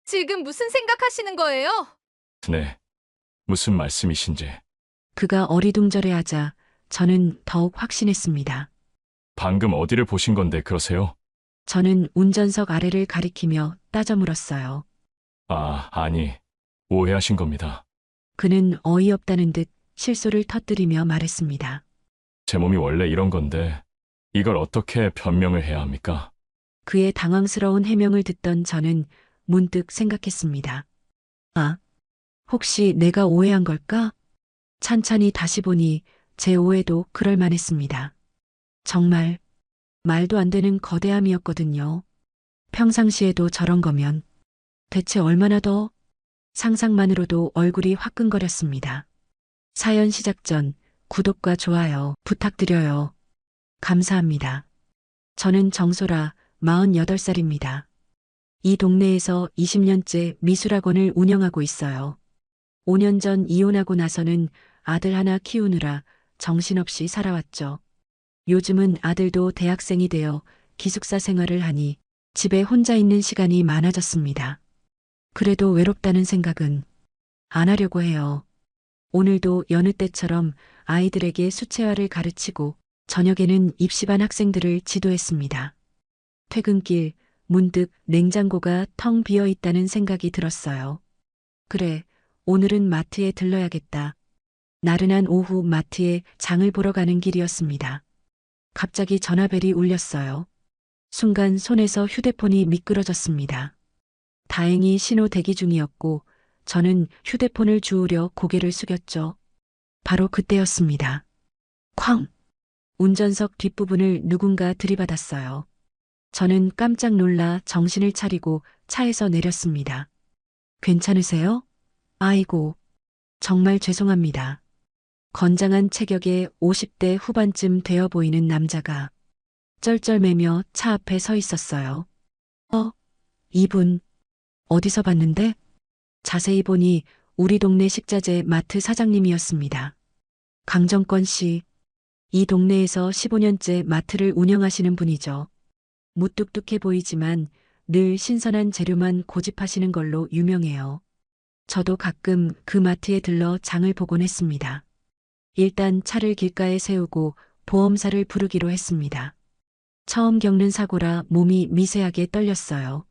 지금 무슨 생각하시는 거예요? 네, 무슨 말씀이신지. 그가 어리둥절해하자 저는 더욱 확신했습니다. 방금 어디를 보신 건데 그러세요? 저는 운전석 아래를 가리키며 따져 물었어요. 아니, 오해하신 겁니다. 그는 어이없다는 듯 실소를 터뜨리며 말했습니다. 제 몸이 원래 이런 건데 이걸 어떻게 변명을 해야 합니까? 그의 당황스러운 해명을 듣던 저는 문득 생각했습니다. 아, 혹시 내가 오해한 걸까? 찬찬히 다시 보니 제 오해도 그럴 만했습니다. 정말 말도 안 되는 거대함이었거든요. 평상시에도 저런 거면 대체 얼마나 더 상상만으로도 얼굴이 화끈거렸습니다. 사연 시작 전 구독과 좋아요 부탁드려요. 감사합니다. 저는 정소라 48살입니다. 이 동네에서 20년째 미술학원을 운영하고 있어요. 5년 전 이혼하고 나서는 아들 하나 키우느라 정신없이 살아왔죠. 요즘은 아들도 대학생이 되어 기숙사 생활을 하니 집에 혼자 있는 시간이 많아졌습니다. 그래도 외롭다는 생각은 안 하려고 해요. 오늘도 여느 때처럼 아이들에게 수채화를 가르치고 저녁에는 입시반 학생들을 지도했습니다. 퇴근길 문득 냉장고가 텅 비어 있다는 생각이 들었어요. 그래, 오늘은 마트에 들러야겠다. 나른한 오후 마트에 장을 보러 가는 길이었습니다. 갑자기 전화벨이 울렸어요. 순간 손에서 휴대폰이 미끄러졌습니다. 다행히 신호 대기 중이었고 저는 휴대폰을 주우려 고개를 숙였죠. 바로 그때였습니다. 쾅! 운전석 뒷부분을 누군가 들이받았어요. 저는 깜짝 놀라 정신을 차리고 차에서 내렸습니다. 괜찮으세요? 아이고, 정말 죄송합니다. 건장한 체격의 50대 후반쯤 되어 보이는 남자가 쩔쩔매며 차 앞에 서 있었어요. 이분, 어디서 봤는데? 자세히 보니 우리 동네 식자재 마트 사장님이었습니다. 강정권 씨, 이 동네에서 15년째 마트를 운영하시는 분이죠. 무뚝뚝해 보이지만 늘 신선한 재료만 고집하시는 걸로 유명해요. 저도 가끔 그 마트에 들러 장을 보곤 했습니다. 일단 차를 길가에 세우고 보험사를 부르기로 했습니다. 처음 겪는 사고라 몸이 미세하게 떨렸어요.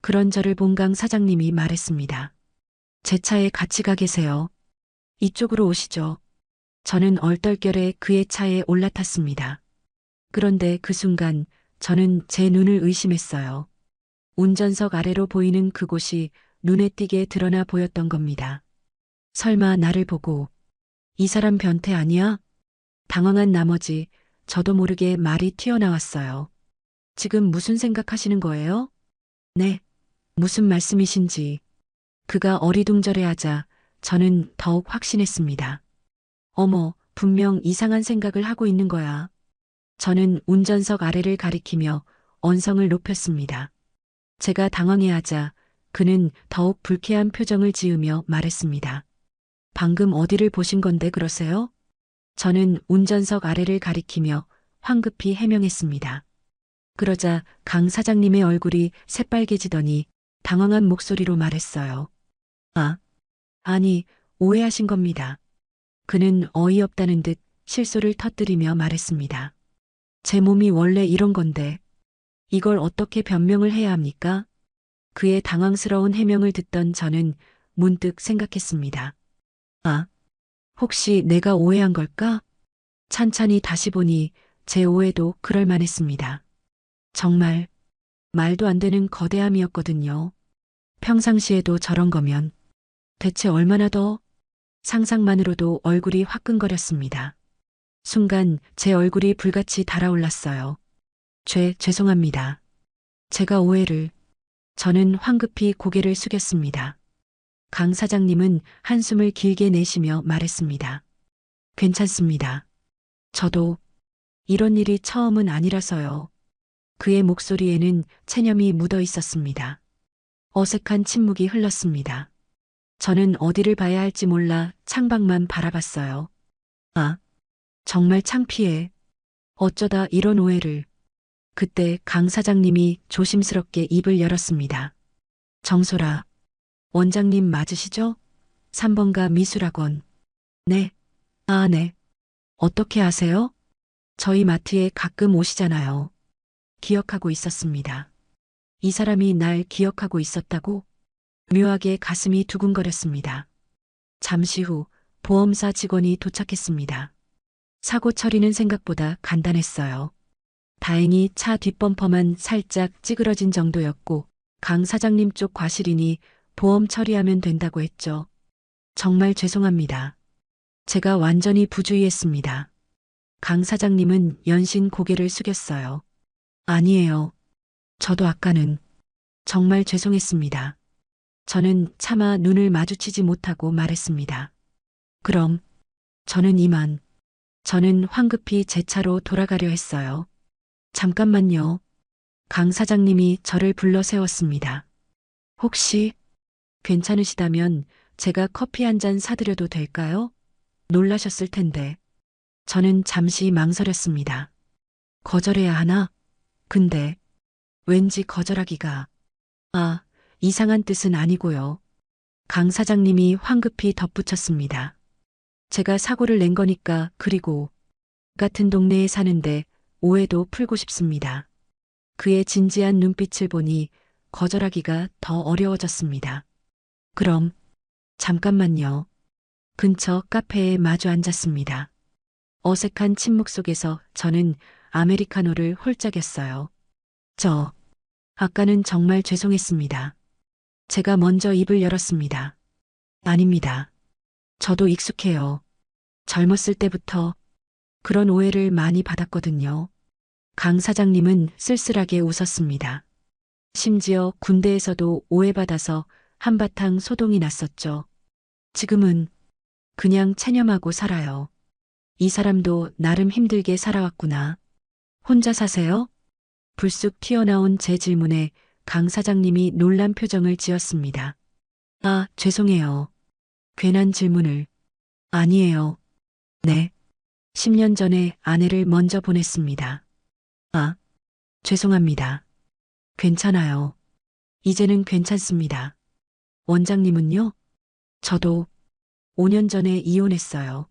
그런 저를 본 강 사장님이 말했습니다. 제 차에 같이 가 계세요. 이쪽으로 오시죠. 저는 얼떨결에 그의 차에 올라탔습니다. 그런데 그 순간 저는 제 눈을 의심했어요. 운전석 아래로 보이는 그곳이 눈에 띄게 드러나 보였던 겁니다. 설마 나를 보고 이 사람 변태 아니야? 당황한 나머지 저도 모르게 말이 튀어나왔어요. 지금 무슨 생각하시는 거예요? 네, 무슨 말씀이신지. 그가 어리둥절해하자 저는 더욱 확신했습니다. 어머, 분명 이상한 생각을 하고 있는 거야. 저는 운전석 아래를 가리키며 언성을 높였습니다. 제가 당황해하자 그는 더욱 불쾌한 표정을 지으며 말했습니다. 방금 어디를 보신 건데 그러세요? 저는 운전석 아래를 가리키며 황급히 해명했습니다. 그러자 강 사장님의 얼굴이 새빨개지더니 당황한 목소리로 말했어요. 아니, 오해하신 겁니다. 그는 어이없다는 듯 실소를 터뜨리며 말했습니다. 제 몸이 원래 이런 건데 이걸 어떻게 변명을 해야 합니까? 그의 당황스러운 해명을 듣던 저는 문득 생각했습니다. 혹시 내가 오해한 걸까? 찬찬히 다시 보니 제 오해도 그럴 만했습니다. 정말 말도 안 되는 거대함이었거든요. 평상시에도 저런 거면 대체 얼마나 더 상상만으로도 얼굴이 화끈거렸습니다. 순간 제 얼굴이 불같이 달아올랐어요. 죄송합니다. 제가 오해를. 저는 황급히 고개를 숙였습니다. 강 사장님은 한숨을 길게 내쉬며 말했습니다. 괜찮습니다. 저도 이런 일이 처음은 아니라서요. 그의 목소리에는 체념이 묻어 있었습니다. 어색한 침묵이 흘렀습니다. 저는 어디를 봐야 할지 몰라 창밖만 바라봤어요. 정말 창피해. 어쩌다 이런 오해를. 그때 강 사장님이 조심스럽게 입을 열었습니다. 정소라. 원장님 맞으시죠? 3번가 미술학원. 네. 아, 네. 어떻게 아세요? 저희 마트에 가끔 오시잖아요. 기억하고 있었습니다. 이 사람이 날 기억하고 있었다고? 묘하게 가슴이 두근거렸습니다. 잠시 후 보험사 직원이 도착했습니다. 사고 처리는 생각보다 간단했어요. 다행히 차 뒷범퍼만 살짝 찌그러진 정도였고 강 사장님 쪽 과실이니 보험 처리하면 된다고 했죠. 정말 죄송합니다. 제가 완전히 부주의했습니다. 강 사장님은 연신 고개를 숙였어요. 아니에요. 저도 아까는 정말 죄송했습니다. 저는 차마 눈을 마주치지 못하고 말했습니다. 그럼 저는 이만. 저는 황급히 제 차로 돌아가려 했어요. 잠깐만요. 강 사장님이 저를 불러 세웠습니다. 혹시 괜찮으시다면 제가 커피 한 잔 사드려도 될까요? 놀라셨을 텐데. 저는 잠시 망설였습니다. 거절해야 하나? 근데 왠지 거절하기가. 아, 이상한 뜻은 아니고요. 강 사장님이 황급히 덧붙였습니다. 제가 사고를 낸 거니까 그리고 같은 동네에 사는데 오해도 풀고 싶습니다. 그의 진지한 눈빛을 보니 거절하기가 더 어려워졌습니다. 그럼 잠깐만요. 근처 카페에 마주 앉았습니다. 어색한 침묵 속에서 저는 아메리카노를 홀짝였어요. 아까는 정말 죄송했습니다. 제가 먼저 입을 열었습니다. 아닙니다. 저도 익숙해요. 젊었을 때부터 그런 오해를 많이 받았거든요. 강 사장님은 쓸쓸하게 웃었습니다. 심지어 군대에서도 오해받아서 한바탕 소동이 났었죠. 지금은 그냥 체념하고 살아요. 이 사람도 나름 힘들게 살아왔구나. 혼자 사세요? 불쑥 튀어나온 제 질문에 강 사장님이 놀란 표정을 지었습니다. 아, 죄송해요. 괜한 질문을. 아니에요. 네. 10년 전에 아내를 먼저 보냈습니다. 아, 죄송합니다. 괜찮아요. 이제는 괜찮습니다. 원장님은요? 저도 5년 전에 이혼했어요.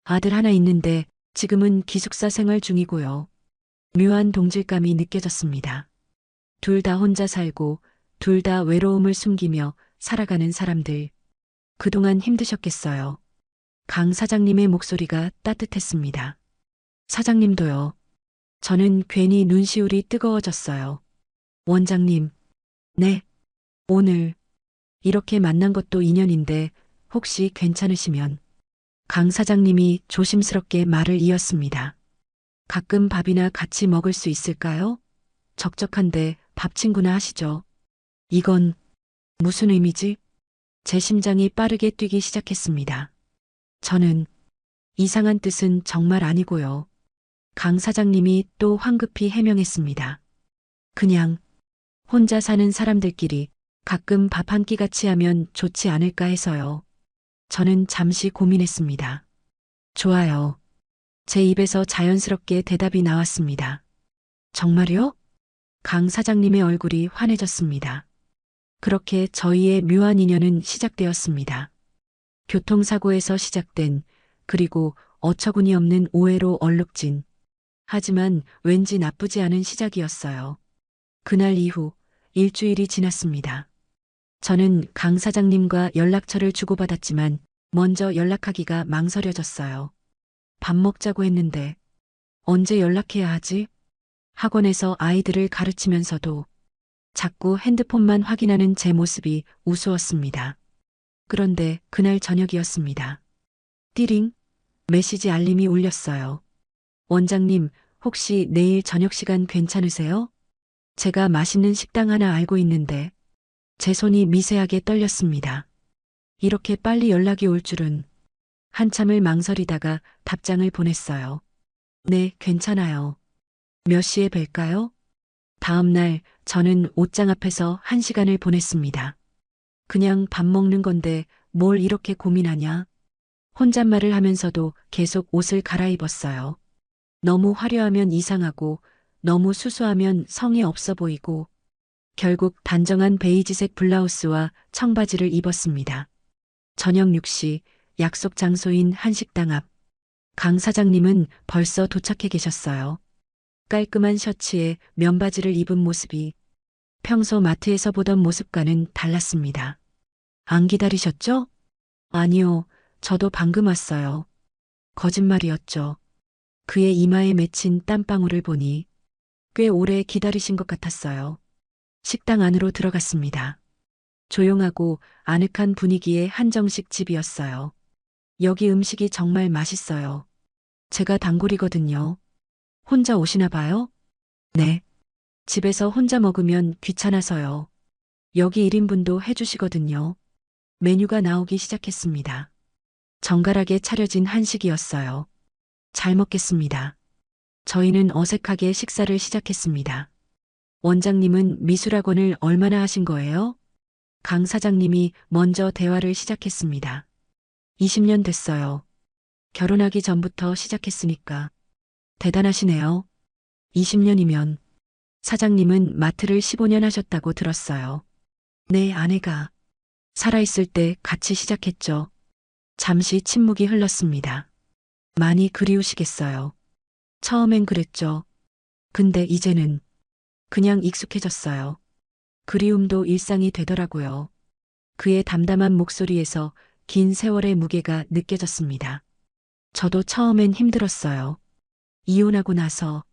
아들 하나 있는데 지금은 기숙사 생활 중이고요. 묘한 동질감이 느껴졌습니다. 둘 다 혼자 살고 둘 다 외로움을 숨기며 살아가는 사람들. 그동안 힘드셨겠어요. 강 사장님의 목소리가 따뜻했습니다. 사장님도요. 저는 괜히 눈시울이 뜨거워졌어요. 원장님, 네. 오늘 이렇게 만난 것도 인연인데 혹시 괜찮으시면. 강 사장님이 조심스럽게 말을 이었습니다. 가끔 밥이나 같이 먹을 수 있을까요? 적적한데 밥 친구나 하시죠. 이건 무슨 의미지? 제 심장이 빠르게 뛰기 시작했습니다. 저는 이상한 뜻은 정말 아니고요. 강 사장님이 또 황급히 해명했습니다. 그냥 혼자 사는 사람들끼리 가끔 밥 한 끼 같이 하면 좋지 않을까 해서요. 저는 잠시 고민했습니다. 좋아요. 제 입에서 자연스럽게 대답이 나왔습니다. 정말요? 강 사장님의 얼굴이 환해졌습니다. 그렇게 저희의 묘한 인연은 시작되었습니다. 교통사고에서 시작된 그리고 어처구니 없는 오해로 얼룩진 하지만 왠지 나쁘지 않은 시작이었어요. 그날 이후 일주일이 지났습니다. 저는 강 사장님과 연락처를 주고받았지만 먼저 연락하기가 망설여졌어요. 밥 먹자고 했는데 언제 연락해야 하지? 학원에서 아이들을 가르치면서도 자꾸 핸드폰만 확인하는 제 모습이 우스웠습니다. 그런데 그날 저녁이었습니다. 띠링 메시지 알림이 울렸어요. 원장님, 혹시 내일 저녁 시간 괜찮으세요? 제가 맛있는 식당 하나 알고 있는데 제 손이 미세하게 떨렸습니다. 이렇게 빨리 연락이 올 줄은. 한참을 망설이다가 답장을 보냈어요. 네, 괜찮아요. 몇 시에 뵐까요? 다음 날 저는 옷장 앞에서 1시간을 보냈습니다. 그냥 밥 먹는 건데 뭘 이렇게 고민하냐? 혼잣말을 하면서도 계속 옷을 갈아입었어요. 너무 화려하면 이상하고 너무 수수하면 성의 없어 보이고 결국 단정한 베이지색 블라우스와 청바지를 입었습니다. 저녁 6시 약속 장소인 한식당 앞. 강 사장님은 벌써 도착해 계셨어요. 깔끔한 셔츠에 면바지를 입은 모습이 평소 마트에서 보던 모습과는 달랐습니다. 안 기다리셨죠? 아니요, 저도 방금 왔어요. 거짓말이었죠. 그의 이마에 맺힌 땀방울을 보니 꽤 오래 기다리신 것 같았어요. 식당 안으로 들어갔습니다. 조용하고 아늑한 분위기의 한정식 집이었어요. 여기 음식이 정말 맛있어요. 제가 단골이거든요. 혼자 오시나 봐요? 네. 집에서 혼자 먹으면 귀찮아서요. 여기 1인분도 해주시거든요. 메뉴가 나오기 시작했습니다. 정갈하게 차려진 한식이었어요. 잘 먹겠습니다. 저희는 어색하게 식사를 시작했습니다. 원장님은 미술학원을 얼마나 하신 거예요? 강 사장님이 먼저 대화를 시작했습니다. 20년 됐어요. 결혼하기 전부터 시작했으니까. 대단하시네요. 20년이면 사장님은 마트를 15년 하셨다고 들었어요. 내 아내가 살아있을 때 같이 시작했죠. 잠시 침묵이 흘렀습니다. 많이 그리우시겠어요. 처음엔 그랬죠. 근데 이제는 그냥 익숙해졌어요. 그리움도 일상이 되더라고요. 그의 담담한 목소리에서 긴 세월의 무게가 느껴졌습니다. 저도 처음엔 힘들었어요. 이혼하고 나서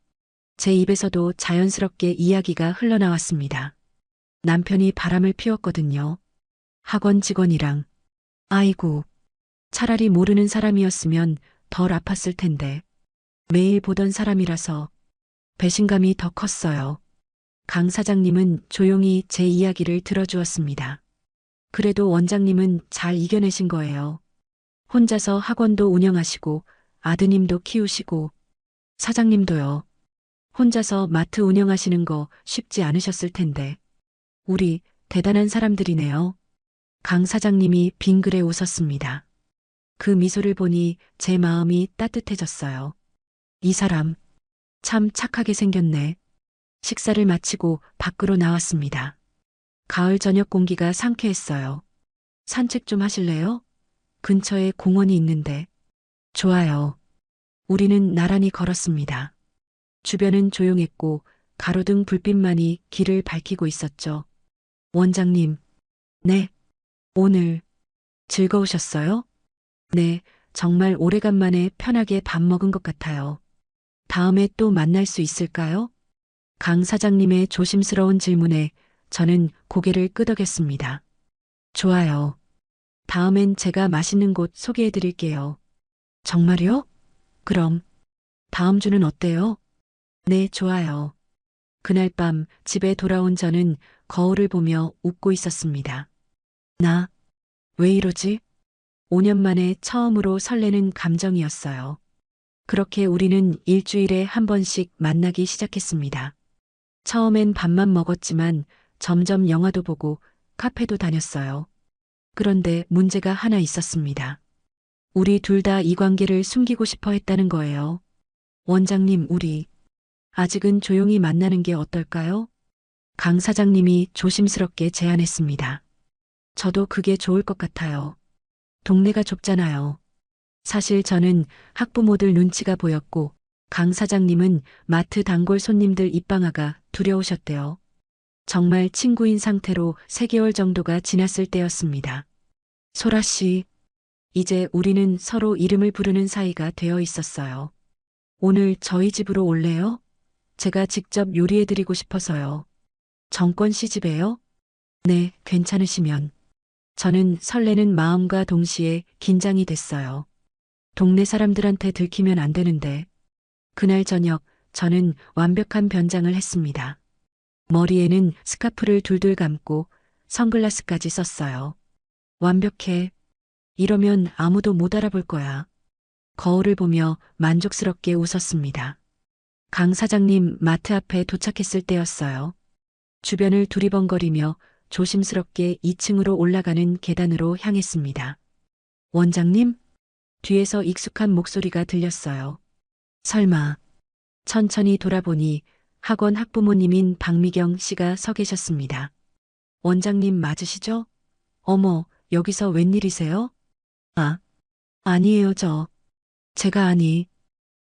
제 입에서도 자연스럽게 이야기가 흘러나왔습니다. 남편이 바람을 피웠거든요. 학원 직원이랑. 아이고, 차라리 모르는 사람이었으면 덜 아팠을 텐데. 매일 보던 사람이라서 배신감이 더 컸어요. 강 사장님은 조용히 제 이야기를 들어주었습니다. 그래도 원장님은 잘 이겨내신 거예요. 혼자서 학원도 운영하시고 아드님도 키우시고 사장님도요. 혼자서 마트 운영하시는 거 쉽지 않으셨을 텐데. 우리 대단한 사람들이네요. 강 사장님이 빙그레 웃었습니다. 그 미소를 보니 제 마음이 따뜻해졌어요. 이 사람 참 착하게 생겼네. 식사를 마치고 밖으로 나왔습니다. 가을 저녁 공기가 상쾌했어요. 산책 좀 하실래요? 근처에 공원이 있는데. 좋아요. 우리는 나란히 걸었습니다. 주변은 조용했고 가로등 불빛만이 길을 밝히고 있었죠. 원장님. 네. 오늘 즐거우셨어요? 네, 정말 오래간만에 편하게 밥 먹은 것 같아요. 다음에 또 만날 수 있을까요? 강 사장님의 조심스러운 질문에 저는 고개를 끄덕였습니다. 좋아요. 다음엔 제가 맛있는 곳 소개해 드릴게요. 정말요? 그럼 다음 주는 어때요? 네, 좋아요. 그날 밤 집에 돌아온 저는 거울을 보며 웃고 있었습니다. 나, 왜 이러지? 5년 만에 처음으로 설레는 감정이었어요. 그렇게 우리는 일주일에 한 번씩 만나기 시작했습니다. 처음엔 밥만 먹었지만 점점 영화도 보고 카페도 다녔어요. 그런데 문제가 하나 있었습니다. 우리 둘 다 이 관계를 숨기고 싶어 했다는 거예요. 원장님, 우리 아직은 조용히 만나는 게 어떨까요? 강 사장님이 조심스럽게 제안했습니다. 저도 그게 좋을 것 같아요. 동네가 좁잖아요. 사실 저는 학부모들 눈치가 보였고 강 사장님은 마트 단골 손님들 입방아가 두려우셨대요. 정말 친구인 상태로 3개월 정도가 지났을 때였습니다. 소라 씨, 이제 우리는 서로 이름을 부르는 사이가 되어 있었어요. 오늘 저희 집으로 올래요? 제가 직접 요리해드리고 싶어서요. 정권 씨 집에요? 네, 괜찮으시면. 저는 설레는 마음과 동시에 긴장이 됐어요. 동네 사람들한테 들키면 안 되는데. 그날 저녁 저는 완벽한 변장을 했습니다. 머리에는 스카프를 둘둘 감고 선글라스까지 썼어요. 완벽해. 이러면 아무도 못 알아볼 거야. 거울을 보며 만족스럽게 웃었습니다. 강 사장님 마트 앞에 도착했을 때였어요. 주변을 두리번거리며 조심스럽게 2층으로 올라가는 계단으로 향했습니다. 원장님? 뒤에서 익숙한 목소리가 들렸어요. 설마. 천천히 돌아보니 학원 학부모님인 박미경 씨가 서 계셨습니다. 원장님 맞으시죠? 어머, 여기서 웬일이세요? 아, 아니에요, 제가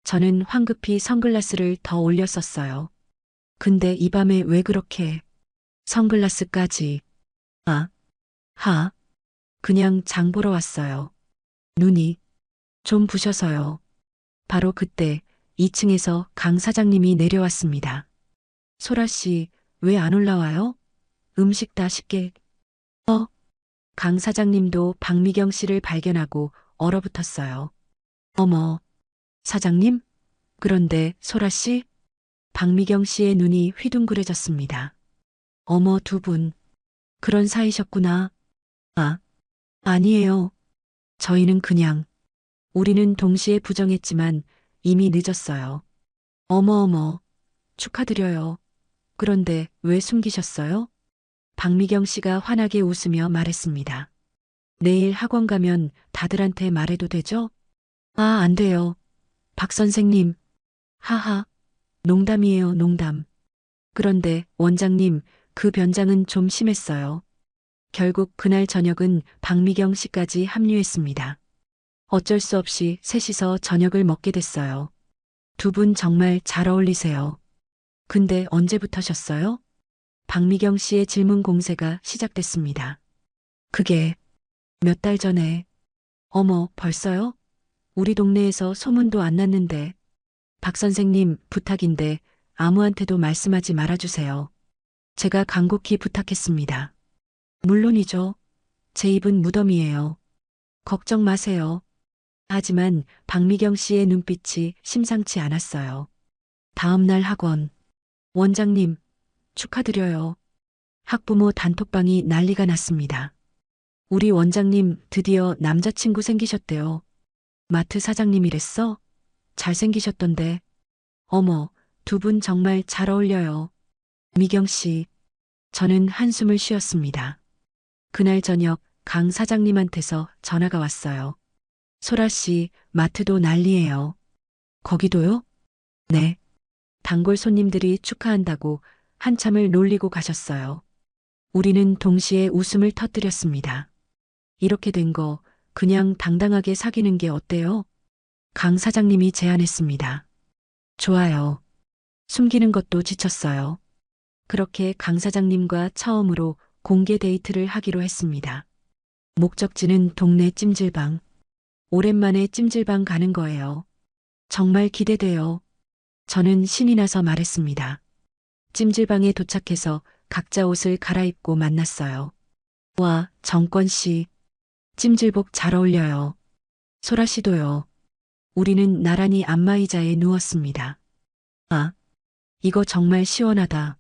저는 황급히 선글라스를 더 올렸었어요. 근데 이 밤에 왜 그렇게 선글라스까지? 아, 하, 그냥 장 보러 왔어요. 눈이 좀 부셔서요. 바로 그때 2층에서 강 사장님이 내려왔습니다. 소라 씨, 왜 안 올라와요? 음식 다 식게. 강 사장님도 박미경 씨를 발견하고 얼어붙었어요. 어머, 사장님? 그런데 소라 씨? 박미경 씨의 눈이 휘둥그레졌습니다. 어머, 두 분. 그런 사이셨구나. 아, 아니에요. 저희는 우리는 동시에 부정했지만 이미 늦었어요. 어머, 축하드려요. 그런데 왜 숨기셨어요? 박미경 씨가 환하게 웃으며 말했습니다. 내일 학원 가면 다들한테 말해도 되죠? 아, 안 돼요. 박 선생님. 하하. 농담이에요, 농담. 그런데 원장님, 그 변장은 좀 심했어요. 결국 그날 저녁은 박미경 씨까지 합류했습니다. 어쩔 수 없이 셋이서 저녁을 먹게 됐어요. 두 분 정말 잘 어울리세요. 근데 언제부터셨어요? 박미경 씨의 질문 공세가 시작됐습니다. 그게 몇 달 전에. 어머, 벌써요? 우리 동네에서 소문도 안 났는데. 박 선생님, 부탁인데 아무한테도 말씀하지 말아주세요. 제가 간곡히 부탁했습니다. 물론이죠. 제 입은 무덤이에요. 걱정 마세요. 하지만 박미경 씨의 눈빛이 심상치 않았어요. 다음 날 학원. 원장님, 축하드려요. 학부모 단톡방이 난리가 났습니다. 우리 원장님 드디어 남자친구 생기셨대요. 마트 사장님이랬어? 잘생기셨던데. 어머, 두 분 정말 잘 어울려요. 미경 씨, 저는 한숨을 쉬었습니다. 그날 저녁 강 사장님한테서 전화가 왔어요. 소라 씨, 마트도 난리예요. 거기도요? 네. 단골 손님들이 축하한다고 한참을 놀리고 가셨어요. 우리는 동시에 웃음을 터뜨렸습니다. 이렇게 된 거 그냥 당당하게 사귀는 게 어때요? 강 사장님이 제안했습니다. 좋아요. 숨기는 것도 지쳤어요. 그렇게 강 사장님과 처음으로 공개 데이트를 하기로 했습니다. 목적지는 동네 찜질방. 오랜만에 찜질방 가는 거예요. 정말 기대돼요. 저는 신이 나서 말했습니다. 찜질방에 도착해서 각자 옷을 갈아입고 만났어요. 와, 정권 씨. 찜질복 잘 어울려요. 소라 씨도요. 우리는 나란히 안마의자에 누웠습니다. 아, 이거 정말 시원하다.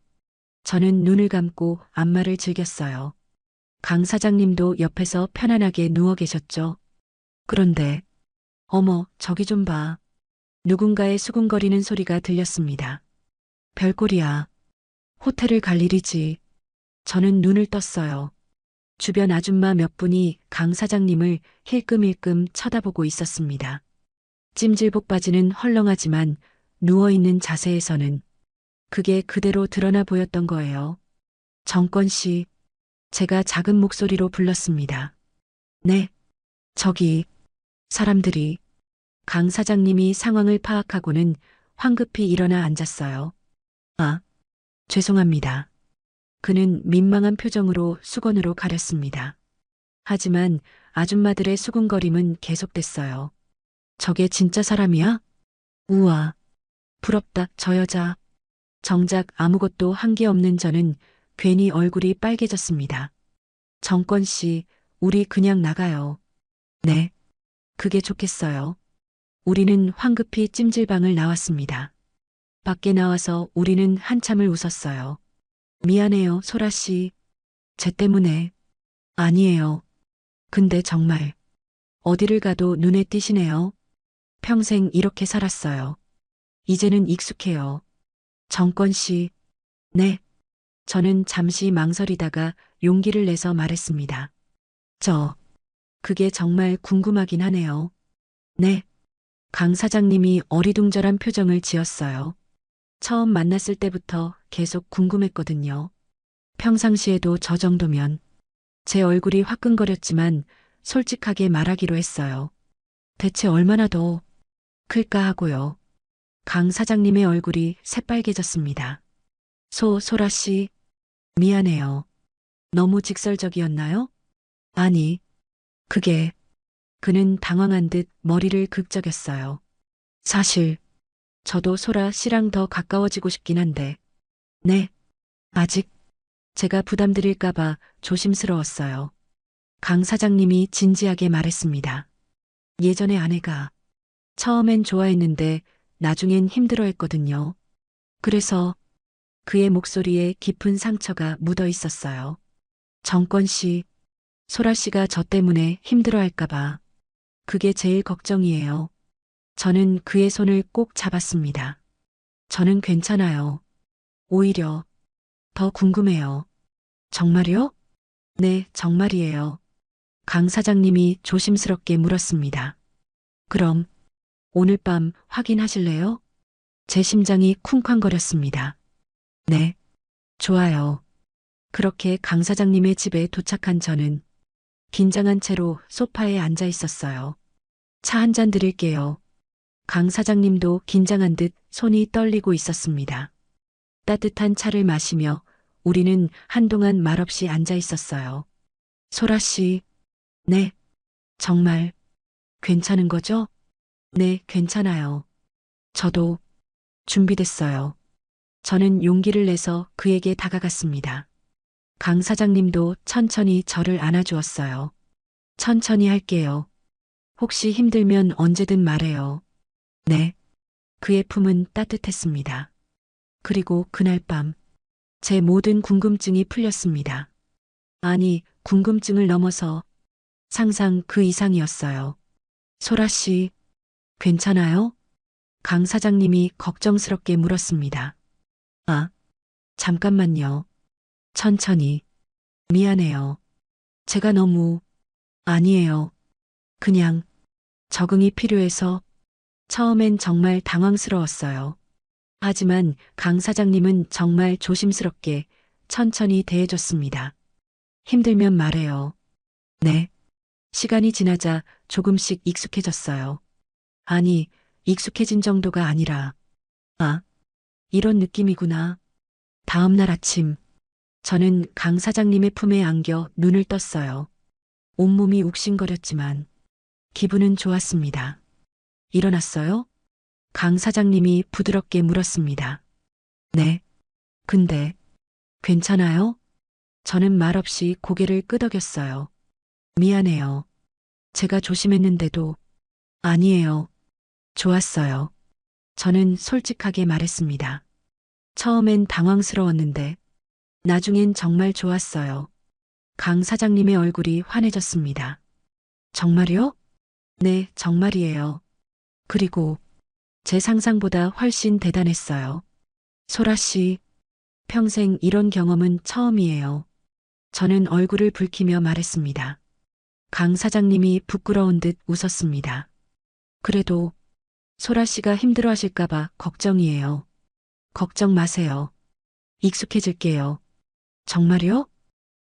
저는 눈을 감고 안마를 즐겼어요. 강 사장님도 옆에서 편안하게 누워 계셨죠. 그런데, 어머, 저기 좀 봐. 누군가의 수군거리는 소리가 들렸습니다. 별꼴이야. 호텔을 갈 일이지. 저는 눈을 떴어요. 주변 아줌마 몇 분이 강 사장님을 힐끔힐끔 쳐다보고 있었습니다. 찜질복 바지는 헐렁하지만 누워있는 자세에서는 그게 그대로 드러나 보였던 거예요. 정권 씨, 제가 작은 목소리로 불렀습니다. 네, 저기, 사람들이. 강 사장님이 상황을 파악하고는 황급히 일어나 앉았어요. 아, 죄송합니다. 그는 민망한 표정으로 수건으로 가렸습니다. 하지만 아줌마들의 수군거림은 계속됐어요. 저게 진짜 사람이야? 우와, 부럽다, 저 여자. 정작 아무것도 한 게 없는 저는 괜히 얼굴이 빨개졌습니다. 정권 씨, 우리 그냥 나가요. 네, 그게 좋겠어요. 우리는 황급히 찜질방을 나왔습니다. 밖에 나와서 우리는 한참을 웃었어요. 미안해요, 소라 씨. 쟤 때문에. 아니에요. 근데 정말 어디를 가도 눈에 띄시네요. 평생 이렇게 살았어요. 이제는 익숙해요. 정권 씨. 네. 저는 잠시 망설이다가 용기를 내서 말했습니다. 그게 정말 궁금하긴 하네요. 네. 강 사장님이 어리둥절한 표정을 지었어요. 처음 만났을 때부터 계속 궁금했거든요. 평상시에도 저 정도면 제 얼굴이 화끈거렸지만 솔직하게 말하기로 했어요. 대체 얼마나 더 클까 하고요. 강 사장님의 얼굴이 새빨개졌습니다. 소라 씨, 미안해요. 너무 직설적이었나요? 아니, 그게, 그는 당황한 듯 머리를 긁적였어요. 사실, 저도 소라 씨랑 더 가까워지고 싶긴 한데, 네, 아직 제가 부담드릴까봐 조심스러웠어요. 강 사장님이 진지하게 말했습니다. 예전에 아내가 처음엔 좋아했는데 나중엔 힘들어 했거든요. 그래서 그의 목소리에 깊은 상처가 묻어 있었어요. 정권 씨, 소라 씨가 저 때문에 힘들어 할까봐. 그게 제일 걱정이에요. 저는 그의 손을 꼭 잡았습니다. 저는 괜찮아요. 오히려 더 궁금해요. 정말요? 네, 정말이에요. 강 사장님이 조심스럽게 물었습니다. 그럼 오늘 밤 확인하실래요? 제 심장이 쿵쾅거렸습니다. 네, 좋아요. 그렇게 강 사장님의 집에 도착한 저는 긴장한 채로 소파에 앉아 있었어요. 차 한 잔 드릴게요. 강 사장님도 긴장한 듯 손이 떨리고 있었습니다. 따뜻한 차를 마시며 우리는 한동안 말없이 앉아 있었어요. 소라 씨, 네, 정말 괜찮은 거죠? 네, 괜찮아요. 저도 준비됐어요. 저는 용기를 내서 그에게 다가갔습니다. 강 사장님도 천천히 저를 안아주었어요. 천천히 할게요. 혹시 힘들면 언제든 말해요. 네. 그의 품은 따뜻했습니다. 그리고 그날 밤, 제 모든 궁금증이 풀렸습니다. 아니, 궁금증을 넘어서 상상 그 이상이었어요. 소라 씨, 괜찮아요? 강 사장님이 걱정스럽게 물었습니다. 아, 잠깐만요. 천천히. 미안해요. 제가 너무, 아니에요. 그냥 적응이 필요해서 처음엔 정말 당황스러웠어요. 하지만 강 사장님은 정말 조심스럽게 천천히 대해줬습니다. 힘들면 말해요. 네. 시간이 지나자 조금씩 익숙해졌어요. 아니, 익숙해진 정도가 아니라, 아, 이런 느낌이구나. 다음 날 아침, 저는 강 사장님의 품에 안겨 눈을 떴어요. 온몸이 욱신거렸지만 기분은 좋았습니다. 일어났어요? 강 사장님이 부드럽게 물었습니다. 네. 근데 괜찮아요? 저는 말없이 고개를 끄덕였어요. 미안해요. 제가 조심했는데도 아니에요. 좋았어요. 저는 솔직하게 말했습니다. 처음엔 당황스러웠는데 나중엔 정말 좋았어요. 강 사장님의 얼굴이 환해졌습니다. 정말요? 네, 정말이에요. 그리고 제 상상보다 훨씬 대단했어요. 소라 씨, 평생 이런 경험은 처음이에요. 저는 얼굴을 붉히며 말했습니다. 강 사장님이 부끄러운 듯 웃었습니다. 그래도 소라 씨가 힘들어 하실까봐 걱정이에요. 걱정 마세요. 익숙해질게요. 정말요?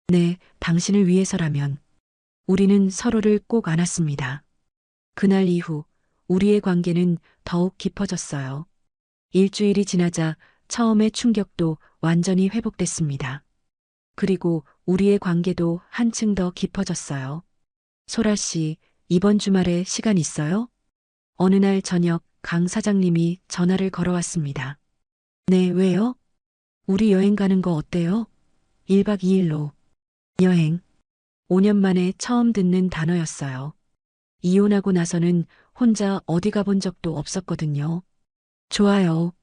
네, 당신을 위해서라면. 우리는 서로를 꼭 안았습니다. 그날 이후 우리의 관계는 더욱 깊어졌어요. 일주일이 지나자 처음의 충격도 완전히 회복됐습니다. 그리고 우리의 관계도 한층 더 깊어졌어요. 소라 씨, 이번 주말에 시간 있어요? 어느 날 저녁 강 사장님이 전화를 걸어왔습니다. 네, 왜요? 우리 여행 가는 거 어때요? 1박 2일로. 여행. 5년 만에 처음 듣는 단어였어요. 이혼하고 나서는 혼자 어디 가본 적도 없었거든요. 좋아요.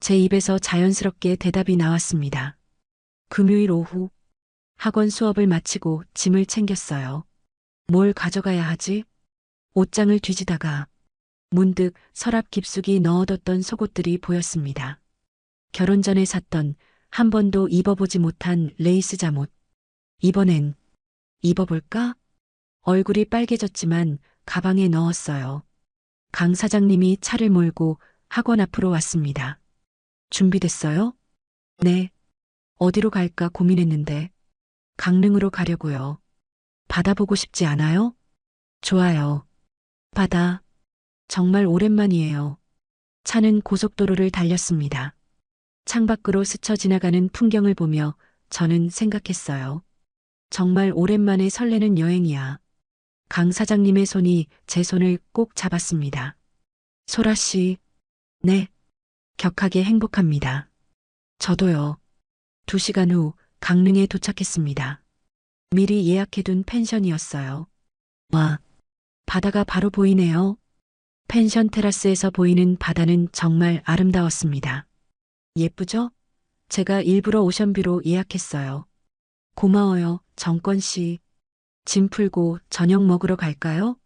제 입에서 자연스럽게 대답이 나왔습니다. 금요일 오후 학원 수업을 마치고 짐을 챙겼어요. 뭘 가져가야 하지? 옷장을 뒤지다가 문득 서랍 깊숙이 넣어뒀던 속옷들이 보였습니다. 결혼 전에 샀던 한 번도 입어보지 못한 레이스 잠옷. 이번엔 입어볼까? 얼굴이 빨개졌지만 가방에 넣었어요. 강 사장님이 차를 몰고 학원 앞으로 왔습니다. 준비됐어요? 네. 어디로 갈까 고민했는데 강릉으로 가려고요. 바다 보고 싶지 않아요? 좋아요. 바다. 정말 오랜만이에요. 차는 고속도로를 달렸습니다. 창밖으로 스쳐 지나가는 풍경을 보며 저는 생각했어요. 정말 오랜만에 설레는 여행이야. 강 사장님의 손이 제 손을 꼭 잡았습니다. 소라 씨, 네, 격하게 행복합니다. 저도요. 2시간 후 강릉에 도착했습니다. 미리 예약해둔 펜션이었어요. 와, 바다가 바로 보이네요. 펜션 테라스에서 보이는 바다는 정말 아름다웠습니다. 예쁘죠? 제가 일부러 오션뷰로 예약했어요. 고마워요, 정권 씨. 짐 풀고 저녁 먹으러 갈까요?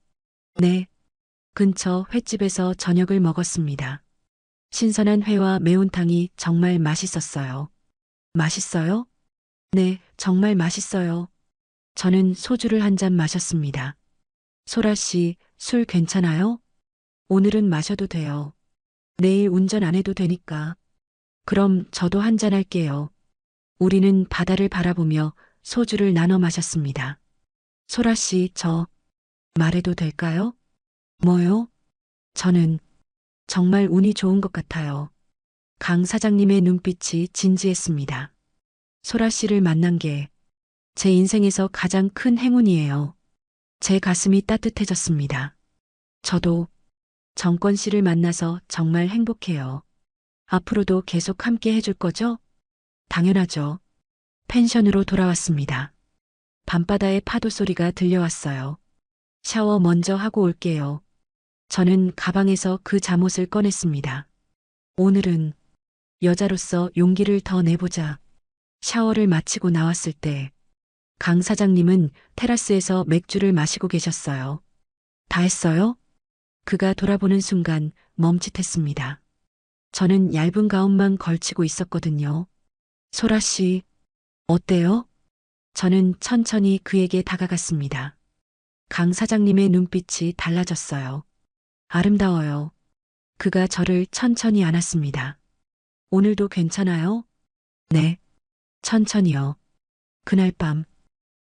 네. 근처 횟집에서 저녁을 먹었습니다. 신선한 회와 매운탕이 정말 맛있었어요. 맛있어요? 네, 정말 맛있어요. 저는 소주를 한 잔 마셨습니다. 소라 씨, 술 괜찮아요? 오늘은 마셔도 돼요. 내일 운전 안 해도 되니까. 그럼 저도 한 잔 할게요. 우리는 바다를 바라보며 소주를 나눠 마셨습니다. 소라 씨, 저 말해도 될까요? 뭐요? 저는 정말 운이 좋은 것 같아요. 강 사장님의 눈빛이 진지했습니다. 소라 씨를 만난 게 제 인생에서 가장 큰 행운이에요. 제 가슴이 따뜻해졌습니다. 저도 정권 씨를 만나서 정말 행복해요. 앞으로도 계속 함께 해줄 거죠? 당연하죠. 펜션으로 돌아왔습니다. 밤바다의 파도 소리가 들려왔어요. 샤워 먼저 하고 올게요. 저는 가방에서 그 잠옷을 꺼냈습니다. 오늘은 여자로서 용기를 더 내보자. 샤워를 마치고 나왔을 때 강 사장님은 테라스에서 맥주를 마시고 계셨어요. 다 했어요? 그가 돌아보는 순간 멈칫했습니다. 저는 얇은 가운만 걸치고 있었거든요. 소라 씨, 어때요? 저는 천천히 그에게 다가갔습니다. 강 사장님의 눈빛이 달라졌어요. 아름다워요. 그가 저를 천천히 안았습니다. 오늘도 괜찮아요? 네. 천천히요. 그날 밤,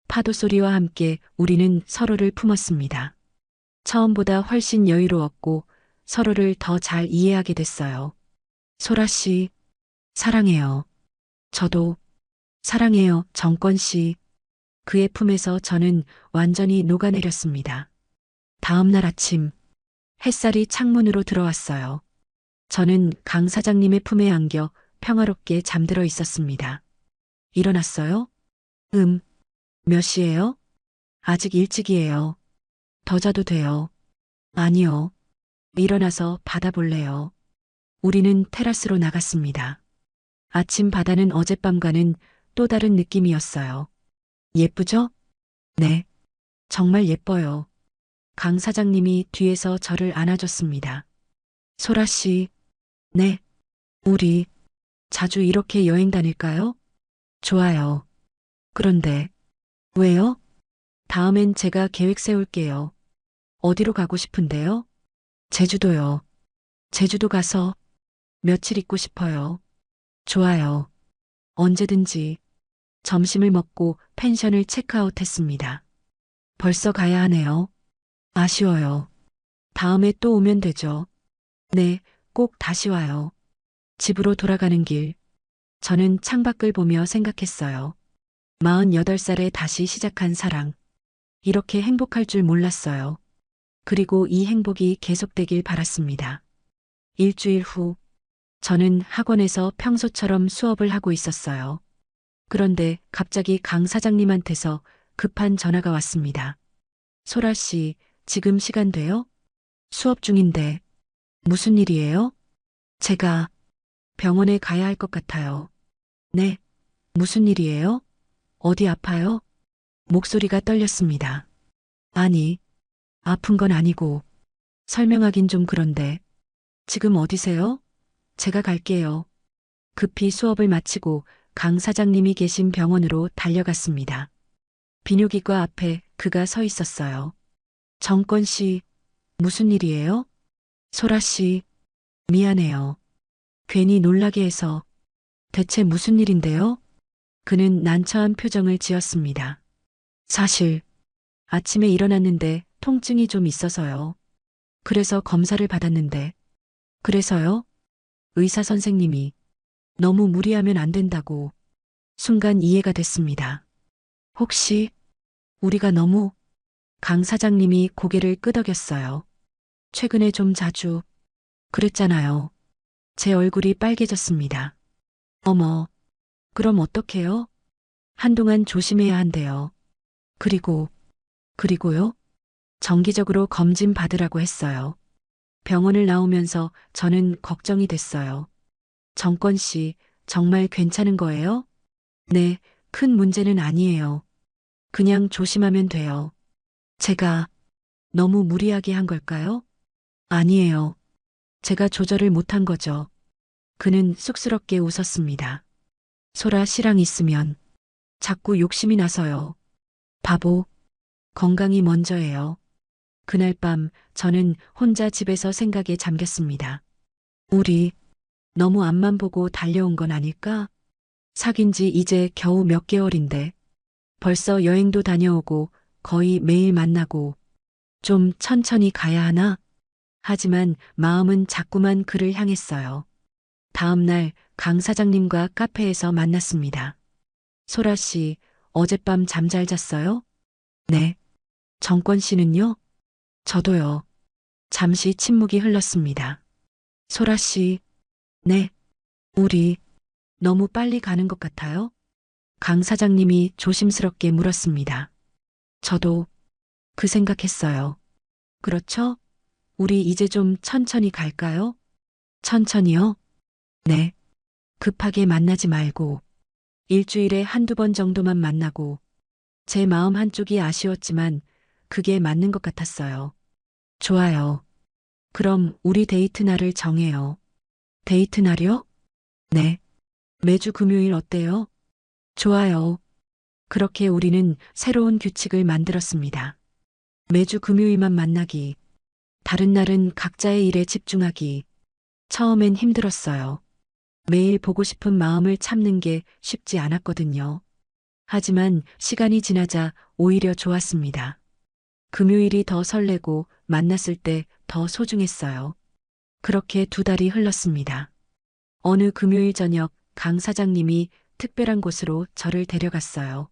파도 소리와 함께 우리는 서로를 품었습니다. 처음보다 훨씬 여유로웠고 서로를 더 잘 이해하게 됐어요. 소라 씨, 사랑해요. 저도 사랑해요, 정권 씨. 그의 품에서 저는 완전히 녹아내렸습니다. 다음 날 아침, 햇살이 창문으로 들어왔어요. 저는 강 사장님의 품에 안겨 평화롭게 잠들어 있었습니다. 일어났어요? 몇 시예요? 아직 일찍이에요. 더 자도 돼요. 아니요. 일어나서 바다 볼래요. 우리는 테라스로 나갔습니다. 아침 바다는 어젯밤과는 또 다른 느낌이었어요. 예쁘죠? 네. 정말 예뻐요. 강 사장님이 뒤에서 저를 안아줬습니다. 소라 씨, 네. 우리 자주 이렇게 여행 다닐까요? 좋아요. 그런데 왜요? 다음엔 제가 계획 세울게요. 어디로 가고 싶은데요? 제주도요. 제주도 가서 며칠 있고 싶어요. 좋아요. 언제든지. 점심을 먹고 펜션을 체크아웃 했습니다. 벌써 가야 하네요. 아쉬워요. 다음에 또 오면 되죠. 네, 꼭 다시 와요. 집으로 돌아가는 길. 저는 창밖을 보며 생각했어요. 48살에 다시 시작한 사랑. 이렇게 행복할 줄 몰랐어요. 그리고 이 행복이 계속되길 바랐습니다. 일주일 후, 저는 학원에서 평소처럼 수업을 하고 있었어요. 그런데 갑자기 강 사장님한테서 급한 전화가 왔습니다. 소라 씨, 지금 시간 돼요? 수업 중인데. 무슨 일이에요? 제가 병원에 가야 할 것 같아요. 네. 무슨 일이에요? 어디 아파요? 목소리가 떨렸습니다. 아니, 아픈 건 아니고. 설명하긴 좀 그런데. 지금 어디세요? 제가 갈게요. 급히 수업을 마치고 강 사장님이 계신 병원으로 달려갔습니다. 비뇨기과 앞에 그가 서 있었어요. 정권 씨, 무슨 일이에요? 소라 씨, 미안해요. 괜히 놀라게 해서 대체 무슨 일인데요? 그는 난처한 표정을 지었습니다. 사실 아침에 일어났는데 통증이 좀 있어서요. 그래서 검사를 받았는데 그래서요? 의사 선생님이 너무 무리하면 안 된다고 순간 이해가 됐습니다. 혹시 우리가 너무 강 사장님이 고개를 끄덕였어요. 최근에 좀 자주 그랬잖아요. 제 얼굴이 빨개졌습니다. 어머, 그럼 어떡해요? 한동안 조심해야 한대요. 그리고요? 정기적으로 검진 받으라고 했어요. 병원을 나오면서 저는 걱정이 됐어요. 정권 씨, 정말 괜찮은 거예요? 네, 큰 문제는 아니에요. 그냥 조심하면 돼요. 제가 너무 무리하게 한 걸까요? 아니에요. 제가 조절을 못한 거죠. 그는 쑥스럽게 웃었습니다. 소라 씨랑 있으면 자꾸 욕심이 나서요. 바보, 건강이 먼저예요. 그날 밤 저는 혼자 집에서 생각에 잠겼습니다. 우리 너무 앞만 보고 달려온 건 아닐까? 사귄 지 이제 겨우 몇 개월인데 벌써 여행도 다녀오고 거의 매일 만나고 좀 천천히 가야 하나? 하지만 마음은 자꾸만 그를 향했어요. 다음 날 강 사장님과 카페에서 만났습니다. 소라 씨, 어젯밤 잠 잘 잤어요? 네. 정권 씨는요? 저도요. 잠시 침묵이 흘렀습니다. 소라 씨, 네. 우리 너무 빨리 가는 것 같아요? 강 사장님이 조심스럽게 물었습니다. 저도 그 생각했어요. 그렇죠? 우리 이제 좀 천천히 갈까요? 천천히요? 네. 급하게 만나지 말고 일주일에 한두 번 정도만 만나고 제 마음 한쪽이 아쉬웠지만 그게 맞는 것 같았어요. 좋아요. 그럼 우리 데이트 날을 정해요. 데이트 날이요? 네. 매주 금요일 어때요? 좋아요. 그렇게 우리는 새로운 규칙을 만들었습니다. 매주 금요일만 만나기. 다른 날은 각자의 일에 집중하기. 처음엔 힘들었어요. 매일 보고 싶은 마음을 참는 게 쉽지 않았거든요. 하지만 시간이 지나자 오히려 좋았습니다. 금요일이 더 설레고 만났을 때 더 소중했어요. 그렇게 두 달이 흘렀습니다. 어느 금요일 저녁 강 사장님이 특별한 곳으로 저를 데려갔어요.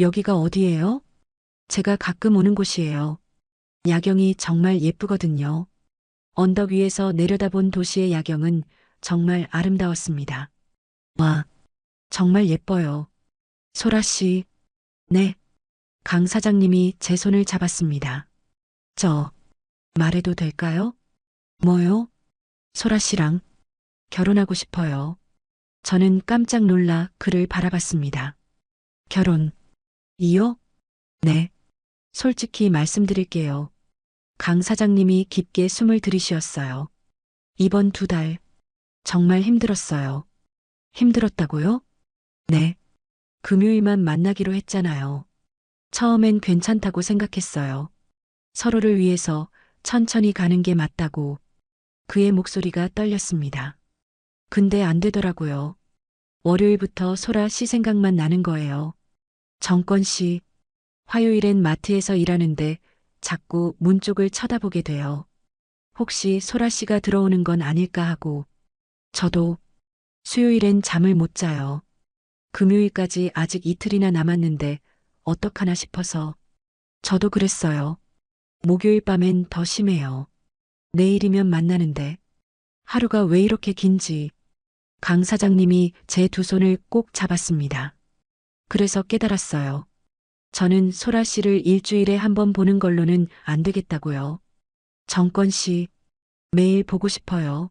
여기가 어디예요? 제가 가끔 오는 곳이에요. 야경이 정말 예쁘거든요. 언덕 위에서 내려다본 도시의 야경은 정말 아름다웠습니다. 와, 정말 예뻐요. 소라 씨. 네. 강 사장님이 제 손을 잡았습니다. 저, 말해도 될까요? 뭐요? 소라 씨랑 결혼하고 싶어요. 저는 깜짝 놀라 그를 바라봤습니다. 결혼, 이요? 네. 솔직히 말씀드릴게요. 강 사장님이 깊게 숨을 들이쉬었어요. 이번 두 달, 정말 힘들었어요. 힘들었다고요? 네. 금요일만 만나기로 했잖아요. 처음엔 괜찮다고 생각했어요. 서로를 위해서 천천히 가는 게 맞다고. 그의 목소리가 떨렸습니다. 근데 안 되더라고요. 월요일부터 소라 씨 생각만 나는 거예요. 정권 씨, 화요일엔 마트에서 일하는데 자꾸 문 쪽을 쳐다보게 돼요. 혹시 소라 씨가 들어오는 건 아닐까 하고. 저도 수요일엔 잠을 못 자요. 금요일까지 아직 이틀이나 남았는데 어떡하나 싶어서. 저도 그랬어요. 목요일 밤엔 더 심해요. 내일이면 만나는데 하루가 왜 이렇게 긴지. 강 사장님이 제 두 손을 꼭 잡았습니다. 그래서 깨달았어요. 저는 소라 씨를 일주일에 한 번 보는 걸로는 안 되겠다고요. 정권 씨, 매일 보고 싶어요.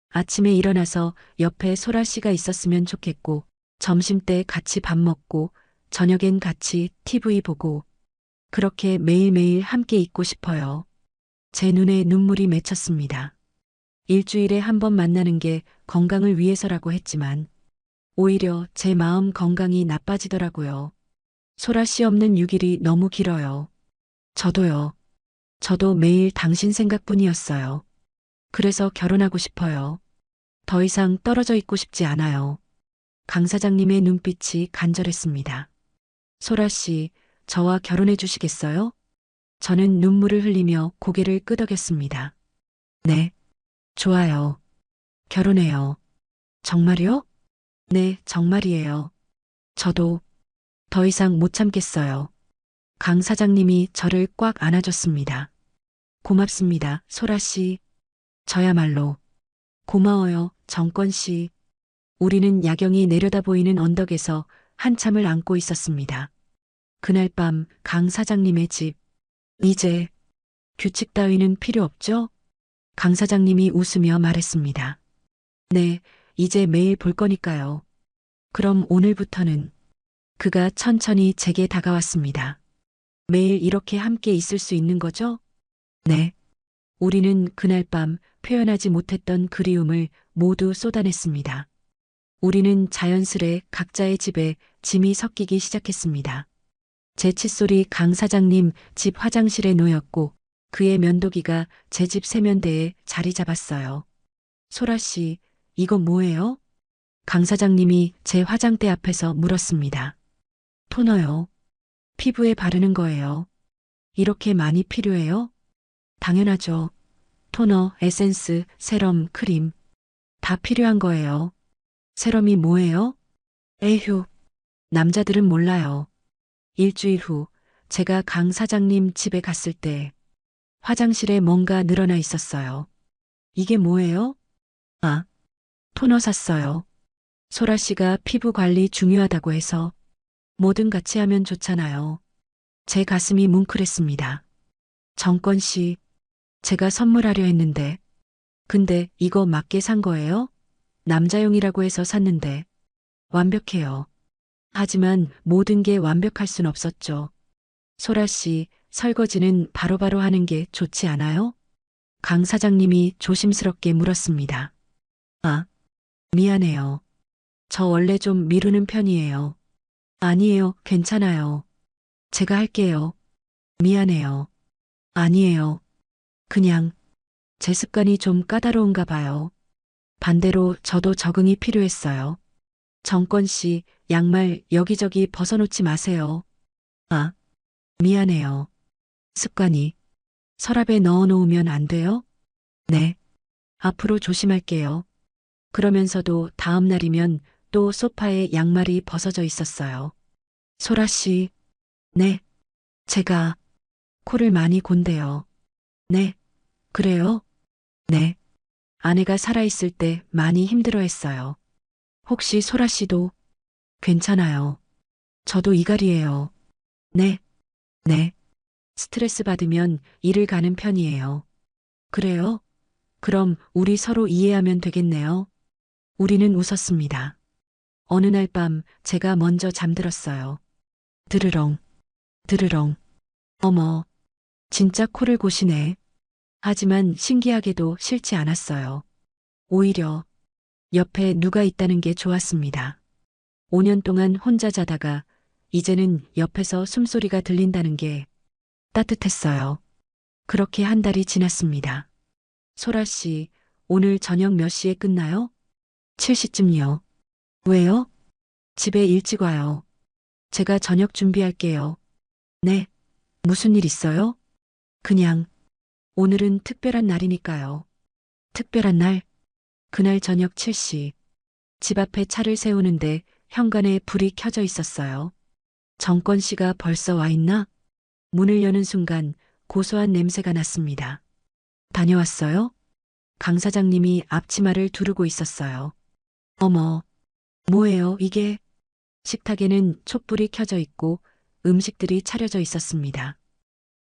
아침에 일어나서 옆에 소라 씨가 있었으면 좋겠고, 점심 때 같이 밥 먹고, 저녁엔 같이 TV 보고, 그렇게 매일매일 함께 있고 싶어요. 제 눈에 눈물이 맺혔습니다. 일주일에 한 번 만나는 게 건강을 위해서라고 했지만, 오히려 제 마음 건강이 나빠지더라고요. 소라 씨 없는 6일이 너무 길어요. 저도요. 저도 매일 당신 생각뿐이었어요. 그래서 결혼하고 싶어요. 더 이상 떨어져 있고 싶지 않아요. 강 사장님의 눈빛이 간절했습니다. 소라 씨, 저와 결혼해 주시겠어요? 저는 눈물을 흘리며 고개를 끄덕였습니다. 네, 좋아요. 결혼해요. 정말요? 네, 정말이에요. 저도 더 이상 못 참겠어요. 강 사장님이 저를 꽉 안아줬습니다. 고맙습니다, 소라 씨. 저야말로 고마워요, 정권 씨. 우리는 야경이 내려다 보이는 언덕에서 한참을 안고 있었습니다. 그날 밤 강 사장님의 집. 이제 규칙 따위는 필요 없죠? 강 사장님이 웃으며 말했습니다. 네, 이제 매일 볼 거니까요. 그럼 오늘부터는 그가 천천히 제게 다가왔습니다. 매일 이렇게 함께 있을 수 있는 거죠? 네. 우리는 그날 밤 표현하지 못했던 그리움을 모두 쏟아냈습니다. 우리는 자연스레 각자의 집에 짐이 섞이기 시작했습니다. 제 칫솔이 강 사장님 집 화장실에 놓였고 그의 면도기가 제 집 세면대에 자리 잡았어요. 소라 씨, 이거 뭐예요? 강 사장님이 제 화장대 앞에서 물었습니다. 토너요. 피부에 바르는 거예요. 이렇게 많이 필요해요? 당연하죠. 토너, 에센스, 세럼, 크림. 다 필요한 거예요. 세럼이 뭐예요? 에휴, 남자들은 몰라요. 일주일 후 제가 강 사장님 집에 갔을 때 화장실에 뭔가 늘어나 있었어요. 이게 뭐예요? 아, 토너 샀어요. 소라 씨가 피부 관리 중요하다고 해서 뭐든 같이 하면 좋잖아요. 제 가슴이 뭉클했습니다. 정권 씨, 제가 선물하려 했는데, 근데 이거 맞게 산 거예요? 남자용이라고 해서 샀는데, 완벽해요. 하지만 모든 게 완벽할 순 없었죠. 소라 씨, 설거지는 바로바로 하는 게 좋지 않아요? 강 사장님이 조심스럽게 물었습니다. 아, 미안해요. 저 원래 좀 미루는 편이에요. 아니에요, 괜찮아요. 제가 할게요. 미안해요. 아니에요. 그냥 제 습관이 좀 까다로운가 봐요. 반대로 저도 적응이 필요했어요. 정권 씨, 양말 여기저기 벗어놓지 마세요. 아, 미안해요. 습관이 서랍에 넣어놓으면 안 돼요? 네. 앞으로 조심할게요. 그러면서도 다음 날이면 또 소파에 양말이 벗어져 있었어요. 소라 씨, 네. 제가 코를 많이 곤대요. 네. 그래요? 네. 아내가 살아있을 때 많이 힘들어했어요. 혹시 소라 씨도 괜찮아요. 저도 이갈이에요. 네. 네. 스트레스 받으면 일을 가는 편이에요. 그래요? 그럼 우리 서로 이해하면 되겠네요. 우리는 웃었습니다. 어느 날 밤 제가 먼저 잠들었어요. 드르렁, 드르렁. 어머, 진짜 코를 고시네. 하지만 신기하게도 싫지 않았어요. 오히려 옆에 누가 있다는 게 좋았습니다. 5년 동안 혼자 자다가 이제는 옆에서 숨소리가 들린다는 게 따뜻했어요. 그렇게 한 달이 지났습니다. 소라 씨, 오늘 저녁 몇 시에 끝나요? 7시쯤요. 왜요? 집에 일찍 와요. 제가 저녁 준비할게요. 네. 무슨 일 있어요? 그냥 오늘은 특별한 날이니까요. 특별한 날? 그날 저녁 7시. 집 앞에 차를 세우는데 현관에 불이 켜져 있었어요. 정권 씨가 벌써 와 있나? 문을 여는 순간 고소한 냄새가 났습니다. 다녀왔어요? 강 사장님이 앞치마를 두르고 있었어요. 어머, 뭐예요, 이게? 식탁에는 촛불이 켜져 있고 음식들이 차려져 있었습니다.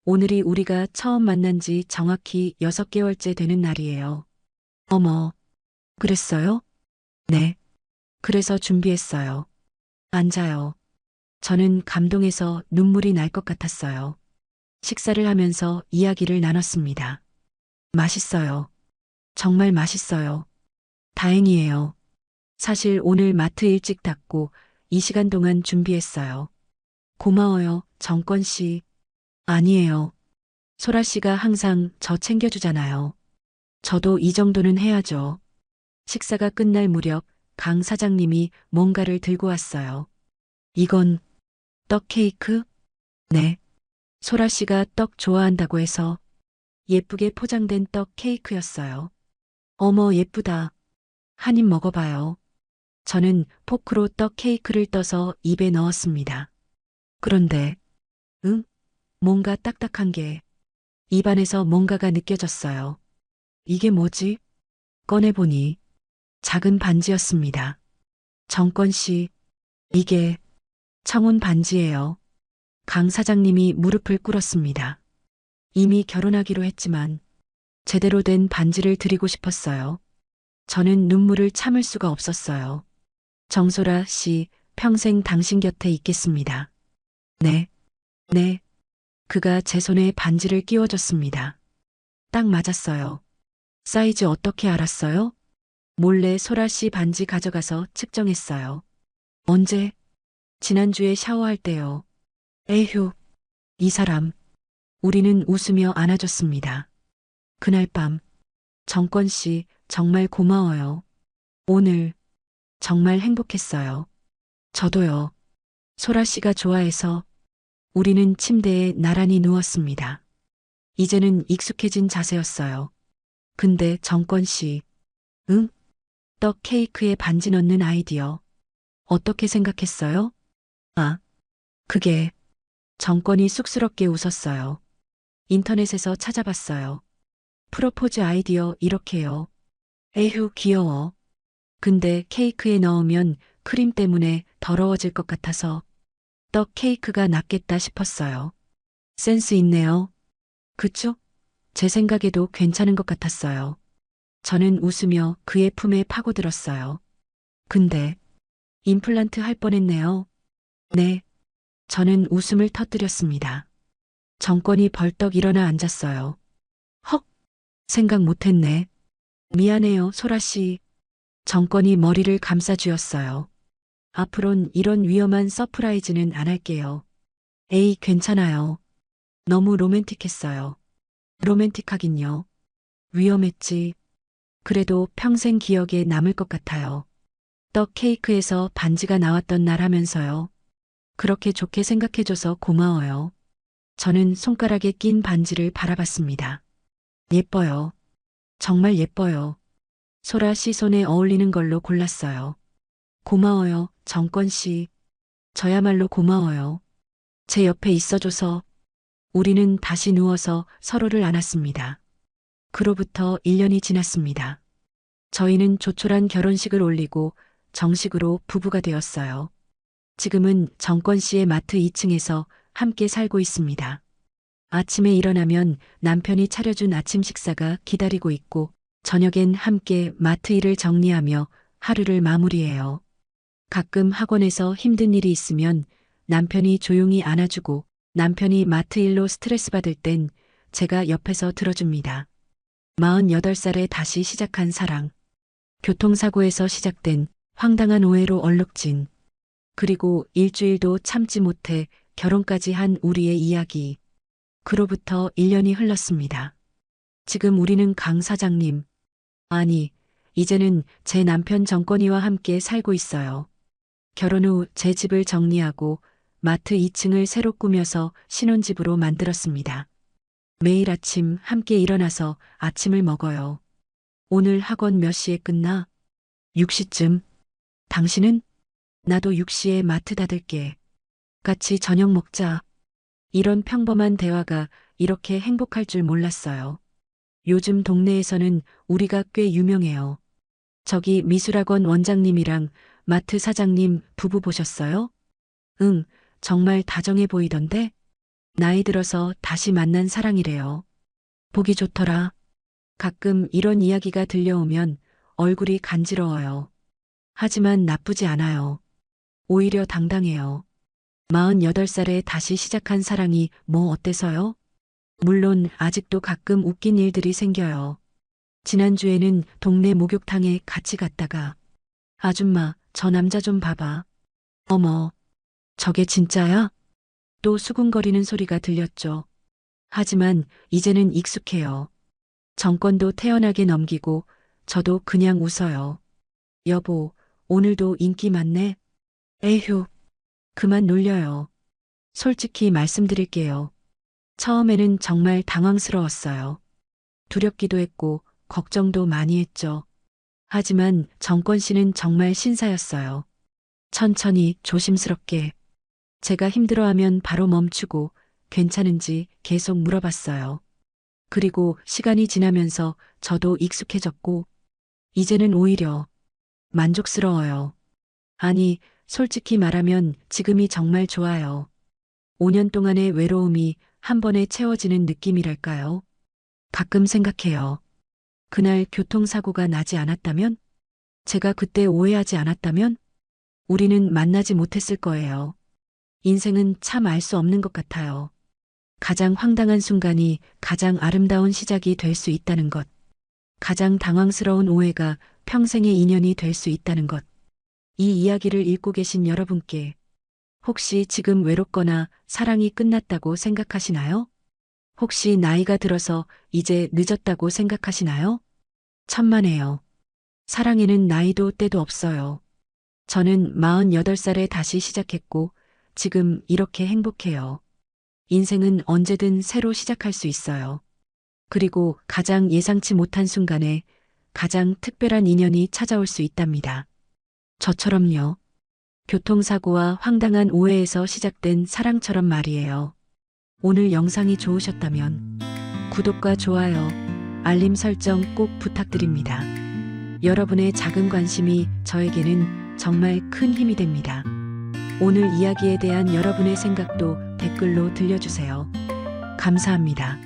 오늘이 우리가 처음 만난 지 정확히 6개월째 되는 날이에요. 어머, 그랬어요? 네. 그래서 준비했어요. 앉아요. 저는 감동해서 눈물이 날 것 같았어요. 식사를 하면서 이야기를 나눴습니다. 맛있어요. 정말 맛있어요. 다행이에요. 사실 오늘 마트 일찍 닫고 이 시간 동안 준비했어요. 고마워요, 정권 씨. 아니에요. 소라 씨가 항상 저 챙겨주잖아요. 저도 이 정도는 해야죠. 식사가 끝날 무렵 강 사장님이 뭔가를 들고 왔어요. 이건 떡 케이크? 네. 소라 씨가 떡 좋아한다고 해서 예쁘게 포장된 떡 케이크였어요. 어머, 예쁘다. 한 입 먹어봐요. 저는 포크로 떡 케이크를 떠서 입에 넣었습니다. 그런데, 응? 뭔가 딱딱한 게 입안에서 뭔가가 느껴졌어요. 이게 뭐지? 꺼내보니 작은 반지였습니다. 정권 씨, 이게 청혼 반지예요. 강 사장님이 무릎을 꿇었습니다. 이미 결혼하기로 했지만 제대로 된 반지를 드리고 싶었어요. 저는 눈물을 참을 수가 없었어요. 정소라 씨, 평생 당신 곁에 있겠습니다. 네, 네. 그가 제 손에 반지를 끼워줬습니다. 딱 맞았어요. 사이즈 어떻게 알았어요? 몰래 소라 씨 반지 가져가서 측정했어요. 언제? 지난주에 샤워할 때요. 에휴, 이 사람. 우리는 웃으며 안아줬습니다. 그날 밤, 정권 씨, 정말 고마워요. 오늘, 정말 행복했어요. 저도요. 소라 씨가 좋아해서 우리는 침대에 나란히 누웠습니다. 이제는 익숙해진 자세였어요. 근데 정권 씨, 응? 떡 케이크에 반지 넣는 아이디어. 어떻게 생각했어요? 아, 그게 정권이 쑥스럽게 웃었어요. 인터넷에서 찾아봤어요. 프로포즈 아이디어 이렇게요. 에휴, 귀여워. 근데 케이크에 넣으면 크림 때문에 더러워질 것 같아서 떡 케이크가 낫겠다 싶었어요. 센스 있네요. 그쵸? 제 생각에도 괜찮은 것 같았어요. 저는 웃으며 그의 품에 파고들었어요. 근데 임플란트 할 뻔했네요. 네. 저는 웃음을 터뜨렸습니다. 정권이 벌떡 일어나 앉았어요. 헉! 생각 못했네. 미안해요, 소라 씨. 정권이 머리를 감싸쥐었어요. 앞으론 이런 위험한 서프라이즈는 안 할게요. 에이, 괜찮아요. 너무 로맨틱했어요. 로맨틱하긴요. 위험했지. 그래도 평생 기억에 남을 것 같아요. 떡 케이크에서 반지가 나왔던 날 하면서요. 그렇게 좋게 생각해줘서 고마워요. 저는 손가락에 낀 반지를 바라봤습니다. 예뻐요. 정말 예뻐요. 소라 씨 손에 어울리는 걸로 골랐어요. 고마워요, 정권 씨. 저야말로 고마워요. 제 옆에 있어줘서 우리는 다시 누워서 서로를 안았습니다. 그로부터 1년이 지났습니다. 저희는 조촐한 결혼식을 올리고 정식으로 부부가 되었어요. 지금은 정권 씨의 마트 2층에서 함께 살고 있습니다. 아침에 일어나면 남편이 차려준 아침 식사가 기다리고 있고 저녁엔 함께 마트 일을 정리하며 하루를 마무리해요. 가끔 학원에서 힘든 일이 있으면 남편이 조용히 안아주고 남편이 마트 일로 스트레스 받을 땐 제가 옆에서 들어줍니다. 48살에 다시 시작한 사랑. 교통사고에서 시작된 황당한 오해로 얼룩진. 그리고 일주일도 참지 못해 결혼까지 한 우리의 이야기. 그로부터 1년이 흘렀습니다. 지금 우리는 강 사장님, 아니, 이제는 제 남편 정권이와 함께 살고 있어요. 결혼 후 제 집을 정리하고 마트 2층을 새로 꾸며서 신혼집으로 만들었습니다. 매일 아침 함께 일어나서 아침을 먹어요. 오늘 학원 몇 시에 끝나? 6시쯤. 당신은? 나도 6시에 마트 닫을게. 같이 저녁 먹자. 이런 평범한 대화가 이렇게 행복할 줄 몰랐어요. 요즘 동네에서는 우리가 꽤 유명해요. 저기 미술학원 원장님이랑 마트 사장님 부부 보셨어요? 응, 정말 다정해 보이던데? 나이 들어서 다시 만난 사랑이래요. 보기 좋더라. 가끔 이런 이야기가 들려오면 얼굴이 간지러워요. 하지만 나쁘지 않아요. 오히려 당당해요. 48살에 다시 시작한 사랑이 뭐 어때서요? 물론 아직도 가끔 웃긴 일들이 생겨요. 지난주에는 동네 목욕탕에 같이 갔다가 아줌마, 저 남자 좀 봐봐. 어머, 저게 진짜야? 또 수군거리는 소리가 들렸죠. 하지만 이제는 익숙해요. 정권도 태연하게 넘기고 저도 그냥 웃어요. 여보, 오늘도 인기 많네? 에휴, 그만 놀려요. 솔직히 말씀드릴게요. 처음에는 정말 당황스러웠어요. 두렵기도 했고, 걱정도 많이 했죠. 하지만 정권 씨는 정말 신사였어요. 천천히 조심스럽게 제가 힘들어하면 바로 멈추고 괜찮은지 계속 물어봤어요. 그리고 시간이 지나면서 저도 익숙해졌고 이제는 오히려 만족스러워요. 아니, 솔직히 말하면 지금이 정말 좋아요. 5년 동안의 외로움이 한 번에 채워지는 느낌이랄까요? 가끔 생각해요. 그날 교통사고가 나지 않았다면? 제가 그때 오해하지 않았다면? 우리는 만나지 못했을 거예요. 인생은 참 알 수 없는 것 같아요. 가장 황당한 순간이 가장 아름다운 시작이 될 수 있다는 것. 가장 당황스러운 오해가 평생의 인연이 될 수 있다는 것. 이 이야기를 읽고 계신 여러분께 혹시 지금 외롭거나 사랑이 끝났다고 생각하시나요? 혹시 나이가 들어서 이제 늦었다고 생각하시나요? 천만에요. 사랑에는 나이도 때도 없어요. 저는 48살에 다시 시작했고 지금 이렇게 행복해요. 인생은 언제든 새로 시작할 수 있어요. 그리고 가장 예상치 못한 순간에 가장 특별한 인연이 찾아올 수 있답니다. 저처럼요. 교통사고와 황당한 오해에서 시작된 사랑처럼 말이에요. 오늘 영상이 좋으셨다면 구독과 좋아요, 알림 설정 꼭 부탁드립니다. 여러분의 작은 관심이 저에게는 정말 큰 힘이 됩니다. 오늘 이야기에 대한 여러분의 생각도 댓글로 들려주세요. 감사합니다.